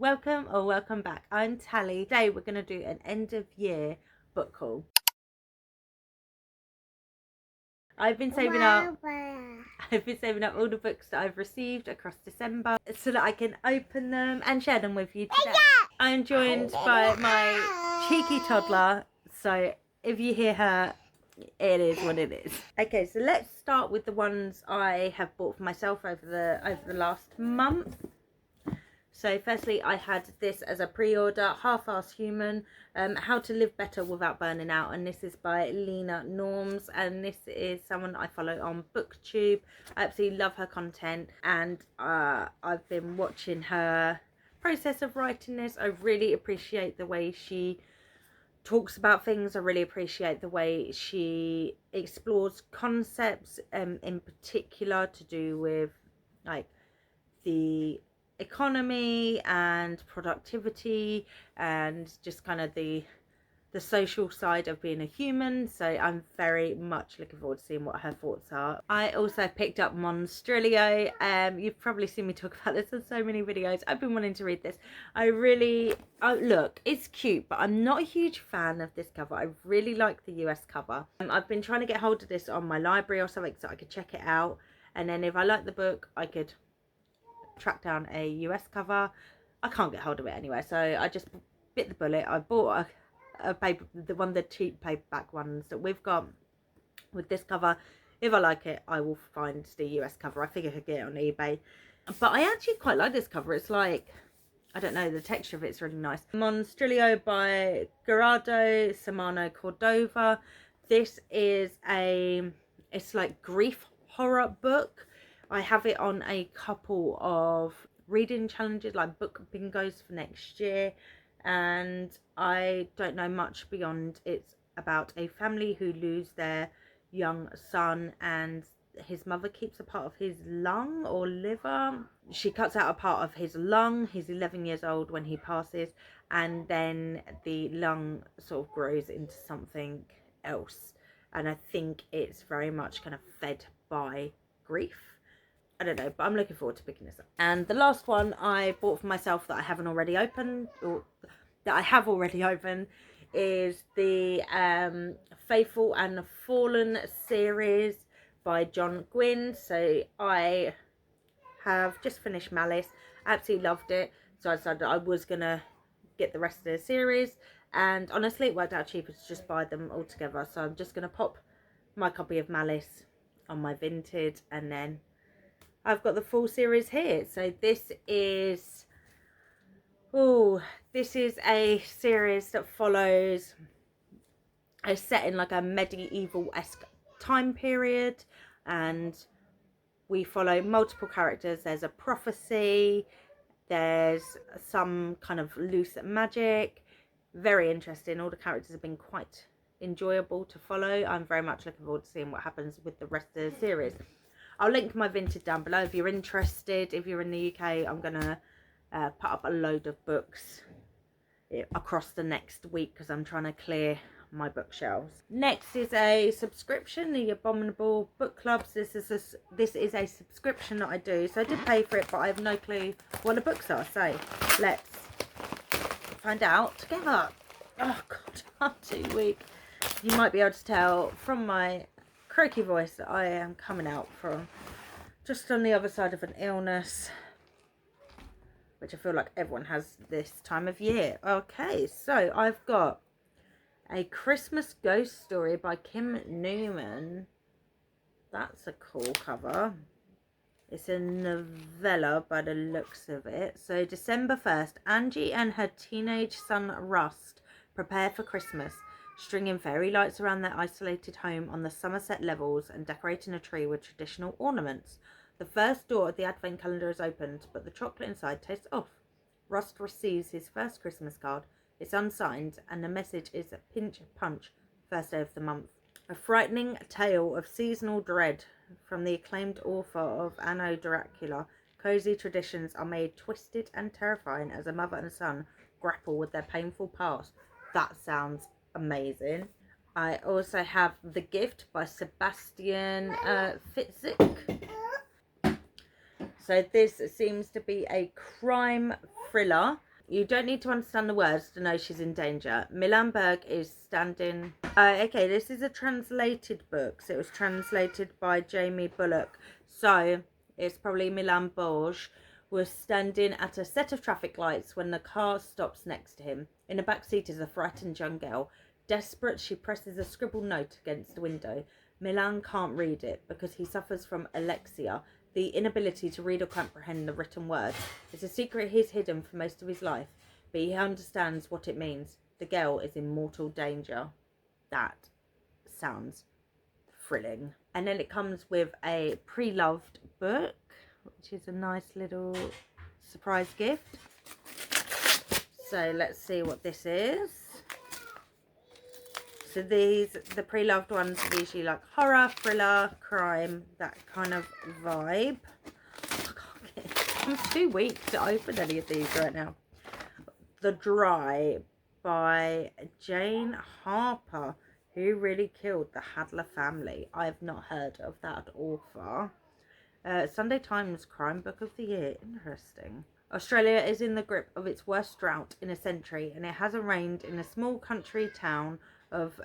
Welcome or welcome back. I'm Tally. Today we're going to do an end of year book haul. I've been saving up all the books that I've received across December so that I can open them and share them with you today. I'm joined by my cheeky toddler, so if you hear her, it is what it is. Okay, so let's start with the ones I have bought for myself over the last month. So firstly, I had this as a pre-order, Half-Assed Human, How to Live Better Without Burning Out. And this is by Lena Norms. And this is someone I follow on BookTube. I absolutely love her content. And I've been watching her process of writing this. I really appreciate the way she talks about things. I really appreciate the way she explores concepts, in particular to do with like the economy and productivity and just kind of the social side of being a human. So I'm very much looking forward to seeing what her thoughts are. I also picked up Monstrilio. You've probably seen me talk about this in so many videos. I've been wanting to read this. Look, it's cute, but I'm not a huge fan of this cover. I really like the US cover. I've been trying to get hold of this on my library or something so I could check it out, and then if I like the book I could track down a US cover. I can't get hold of it anywhere, so I just bit the bullet. I bought a paper, one of the cheap paperback ones that we've got with this cover. If I like it, I will find the US cover. I think I could get it on eBay, but I actually quite like this cover. It's like, I don't know, the texture of it's really nice. Monstrilio by Gerardo Samano Cordova. This is it's like grief horror book. I have it on a couple of reading challenges, like book bingos for next year, and I don't know much beyond. It's about a family who lose their young son, and his mother keeps a part of his lung or liver. She cuts out a part of his lung. He's 11 years old when he passes, and then the lung sort of grows into something else, and I think it's very much kind of fed by grief. I don't know, but I'm looking forward to picking this up. And the last one I bought for myself that I haven't already opened, or that I have already opened, is the Faithful and Fallen series by John Gwynne. So I have just finished Malice, absolutely loved it, so I decided I was gonna get the rest of the series, and honestly it worked out cheaper to just buy them all together. So I'm just gonna pop my copy of Malice on my Vinted, and then I've got the full series here. So this is a series that follows a set in like a medieval-esque time period, and we follow multiple characters. There's a prophecy, there's some kind of loose magic. Very interesting. All the characters have been quite enjoyable to follow. I'm very much looking forward to seeing what happens with the rest of the series. I'll link my Vinted down below if you're interested. If you're in the UK, I'm going to put up a load of books across the next week because I'm trying to clear my bookshelves. Next is a subscription, the Abominable Book Clubs. This is a subscription that I do. So I did pay for it, but I have no clue what the books are. So let's find out together. Oh God, I'm too weak. You might be able to tell from my croaky voice that I am coming out from just on the other side of an illness, which I feel like everyone has this time of year. Okay, so I've got A Christmas Ghost Story by Kim Newman. That's a cool cover. It's a novella by the looks of it. So December 1st, Angie and her teenage son Rust prepare for Christmas, stringing fairy lights around their isolated home on the Somerset levels and decorating a tree with traditional ornaments. The first door of the advent calendar is opened, but the chocolate inside tastes off. Rust receives his first Christmas card. It's unsigned, and the message is a pinch punch, first day of the month. A frightening tale of seasonal dread from the acclaimed author of Anno Dracula. Cozy traditions are made twisted and terrifying as a mother and son grapple with their painful past. That sounds amazing. I also have The Gift by Sebastian Fitzik. So this seems to be a crime thriller You don't need to understand the words to know she's in danger. Milan Berg is standing... okay, this is a translated book. So it was translated by Jamie Bullock. So it's probably Milan Berg was standing at a set of traffic lights when the car stops next to him. In the back seat is a frightened young girl. Desperate, she presses a scribbled note against the window. Milan can't read it because he suffers from alexia, the inability to read or comprehend the written word. It's a secret he's hidden for most of his life, but he understands what it means. The girl is in mortal danger. That sounds thrilling. And then it comes with a pre-loved book, which is a nice little surprise gift. So let's see what this is. So the pre-loved ones are usually like horror, thriller, crime, that kind of vibe. I'm too weak to open any of these right now. The Dry by Jane Harper, Who Really Killed the Hadler Family. I've not heard of that author. Sunday Times Crime Book of the Year. Interesting. Australia is in the grip of its worst drought in a century, and it hasn't rained in a small country town of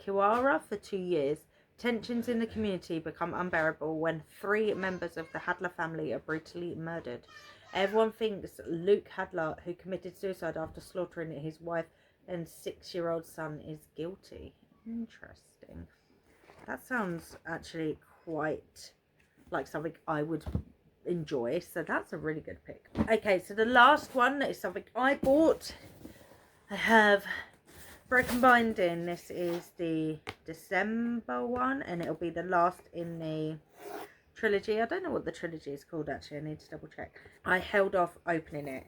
Kiwara for 2 years. Tensions in the community become unbearable when 3 members of the Hadler family are brutally murdered. Everyone thinks Luke Hadler, who committed suicide after slaughtering his wife and 6-year-old son, is guilty. Interesting. That sounds actually quite like something I would enjoy, so that's a really good pick. Okay, so the last one is something I bought. I have Broken Binding. This is the December one, and it'll be the last in the trilogy. I don't know what the trilogy is called, actually. I need to double check. I held off opening it,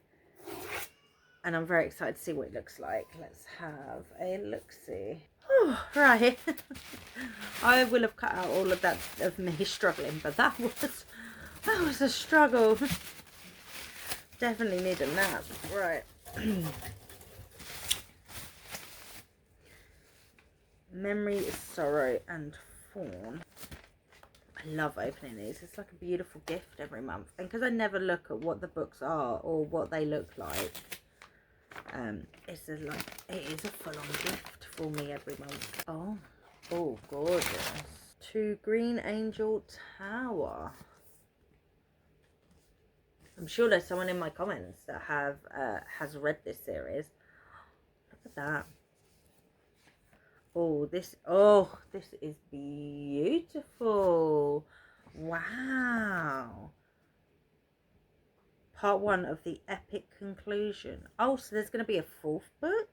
and I'm very excited to see what it looks like. Let's have a look-see. Oh, right. I will have cut out all of that of me struggling, but that was a struggle. Definitely need a nap. Right. Memory, Sorrow and Fawn. I love opening these. It's like a beautiful gift every month. And because I never look at what the books are or what they look like, it is a full-on gift for me every month. Oh, gorgeous. To Green Angel Tower. I'm sure there's someone in my comments that has read this series. Look at that. This is beautiful. Wow. Part 1 of the epic conclusion. Oh, so there's going to be a 4th book?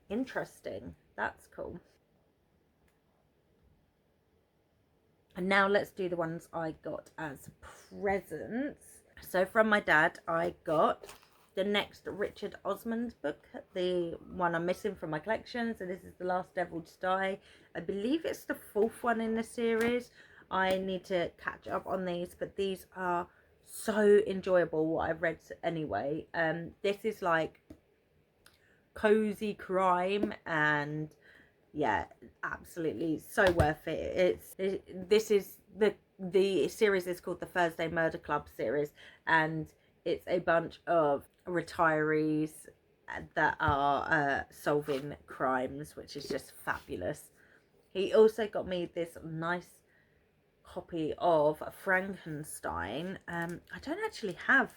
Interesting. That's cool. And now let's do the ones I got as presents. So from my dad, I got the next Richard Osman's book, the one I'm missing from my collection. So this is The Last Devil to Die. I believe it's the 4th one in the series. I need to catch up on these, but these are so enjoyable, what I've read anyway. This is like cozy crime, and yeah, absolutely so worth it. This is the series is called the Thursday Murder Club series, and it's a bunch of retirees that are solving crimes, which is just fabulous. He also got me this nice copy of Frankenstein. I don't actually have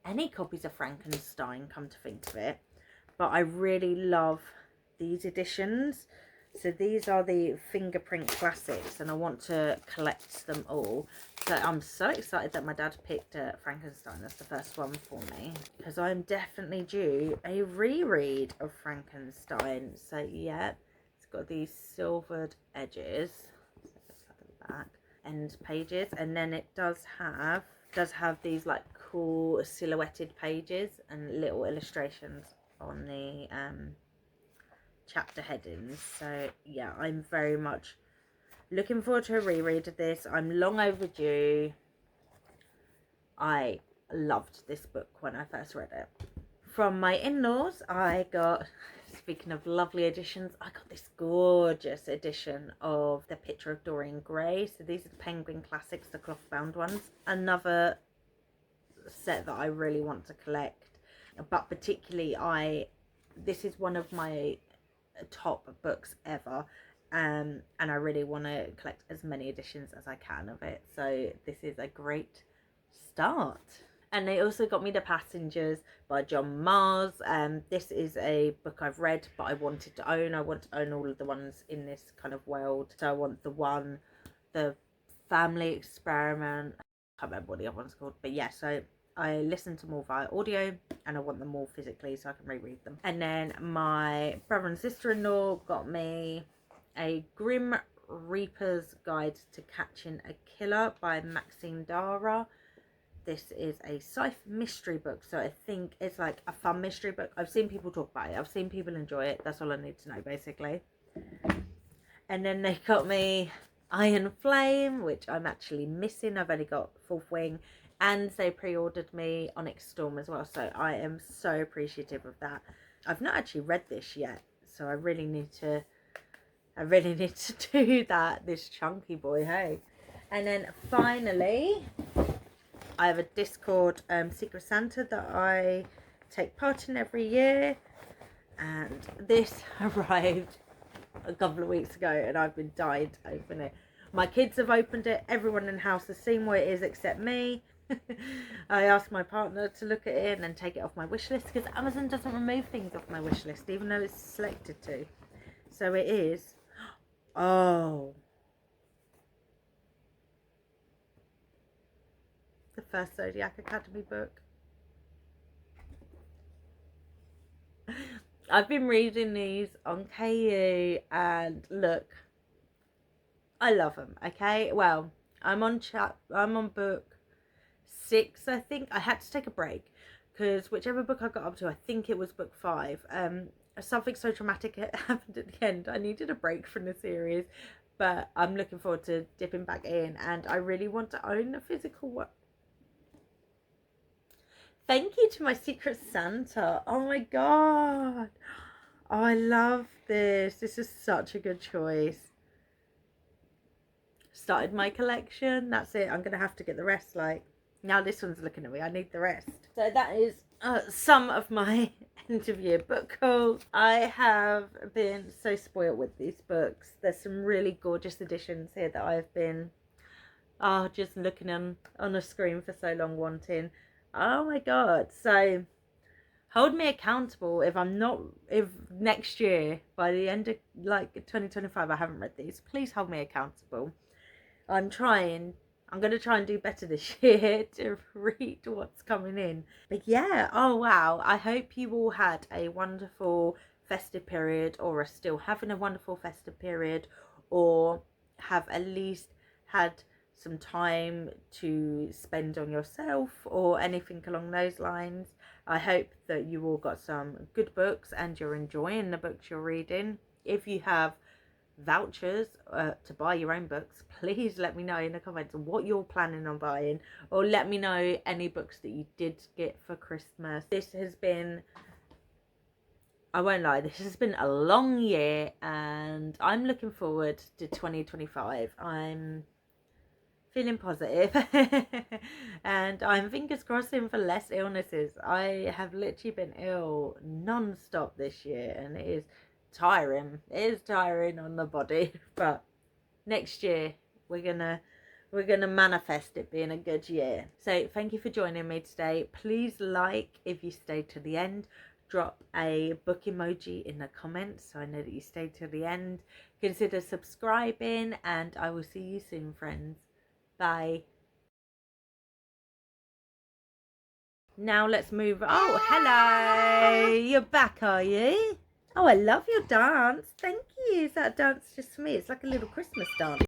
any copies of Frankenstein, come to think of it, but I really love these editions. So these are the Fingerprint Classics, and I want to collect them all. So I'm so excited that my dad picked Frankenstein as the first one for me, because I'm definitely due a reread of Frankenstein. So yeah, it's got these silvered edges. Let's look at the back end pages, and then it does have these like cool silhouetted pages and little illustrations on the chapter headings. So yeah, I'm very much looking forward to a reread of this. I'm long overdue. I loved this book when I first read it. From my in-laws, I got, speaking of lovely editions, I got this gorgeous edition of The Picture of Dorian Gray. So these are the Penguin Classics, the cloth bound ones. Another set that I really want to collect. but particularly this is one of my top books ever, and I really want to collect as many editions as I can of it, so this is a great start. And they also got me The Passengers by John Mars. This is a book I've read but I wanted to own. I want to own all of the ones in this kind of world. So I want the Family Experiment, I can't remember what the other one's called, but yeah, so I listen to more via audio and I want them more physically so I can reread them. And then my brother and sister-in-law got me a Grim Reaper's Guide to Catching a Killer by Maxine Dara. This is a sci-fi mystery book, so I think it's like a fun mystery book. I've seen people talk about it, I've seen people enjoy it, that's all I need to know basically. And then they got me Iron Flame, which I'm actually missing. I've only got Fourth Wing, and they pre-ordered me Onyx Storm as well, so I am so appreciative of that. I've not actually read this yet, so I really need to do that, this chunky boy, hey. And then finally I have a Discord Secret Santa that I take part in every year, and this arrived a couple of weeks ago and I've been dying to open it. My kids have opened it, everyone in the house has seen what it is except me. I asked my partner to look at it and then take it off my wish list, because Amazon doesn't remove things off my wish list even though it's selected to. So it is, oh, the first Zodiac Academy book. I've been reading these on KU and look, I love them, okay? Well, I'm on book 6, I think. I had to take a break because whichever book I got up to, I think it was book 5. Something so traumatic happened at the end. I needed a break from the series, but I'm looking forward to dipping back in, and I really want to own a physical one. Thank you to my Secret Santa. Oh my god. Oh, I love this. This is such a good choice. Started my collection. That's it. I'm going to have to get the rest. Like, now this one's looking at me. I need the rest. So that is some of my end of year book hauls. I have been so spoiled with these books. There's some really gorgeous editions here that I've been just looking on a screen for so long wanting. Oh my god. So hold me accountable if next year, by the end of like 2025, I haven't read these. Please hold me accountable. I'm going to try and do better this year to read what's coming in. But yeah, oh wow, I hope you all had a wonderful festive period, or are still having a wonderful festive period, or have at least had some time to spend on yourself or anything along those lines. I hope that you all got some good books and you're enjoying the books you're reading. If you have vouchers to buy your own books, please let me know in the comments what you're planning on buying, or let me know any books that you did get for Christmas. This has been, I won't lie, this has been a long year and I'm looking forward to 2025. I'm feeling positive and I'm fingers crossing for less illnesses. I have literally been ill non-stop this year and it is tiring. It is tiring on the body, but next year we're gonna manifest it being a good year. So thank you for joining me today. Please like if you stayed to the end. Drop a book emoji in the comments so I know that you stayed to the end. Consider subscribing and I will see you soon, friends. Bye. Now let's move. Oh, hello. You're back, are you? Oh, I love your dance. Thank you. Is that a dance just for me? It's like a little Christmas dance.